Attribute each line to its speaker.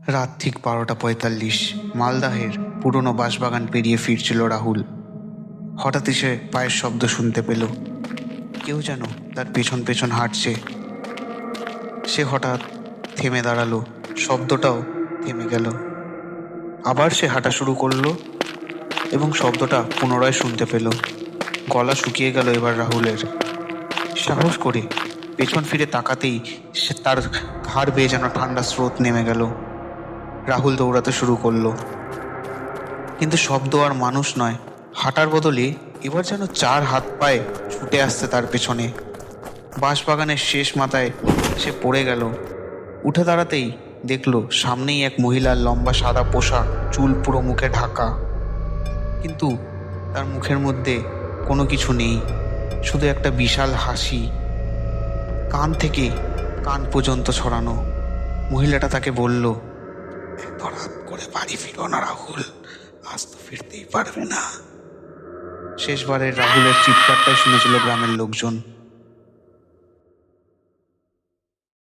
Speaker 1: রাত ঠিক 12:45। মালদাহের পুরনো বাঁশবাগান পেরিয়ে ফিরছিল রাহুল। হঠাৎই সে পায়ের শব্দ শুনতে পেল। কেউ যেন তার পেছন পেছন হাঁটছে। সে হঠাৎ থেমে দাঁড়ালো, শব্দটাও থেমে গেল। আবার সে হাঁটা শুরু করলো এবং শব্দটা পুনরায় শুনতে পেল। গলা শুকিয়ে গেল এবার রাহুলের। সাহস করে পেছন ফিরে তাকাতেই সে তার ঘাড় বেয়ে যেন ঠান্ডা স্রোত নেমে গেল। রাহুল দৌড়াতে শুরু করলো, কিন্তু শব্দ আর মানুষ নয়, হাঁটার বদলে এবার যেন 4 হাত পায়ে ছুটে আসছে তার পেছনে। বাঁশবাগানের শেষ মাথায় সে পড়ে গেল। উঠে দাঁড়াতেই দেখলো সামনেই এক মহিলার লম্বা সাদা পোশাক, চুল পুরো মুখে ঢাকা, কিন্তু তার মুখের মধ্যে কোনো কিছু নেই, শুধু একটা বিশাল হাসি, কান থেকে কান পর্যন্ত ছড়ানো। মহিলাটা তাকে বলল, এত রাত করে বাড়ি ফিরো না রাহুল, আজ তো ফিরতেই পারবে না। শেষবারের রাহুলের চিৎকারটাই শুনেছিল গ্রামের লোকজন।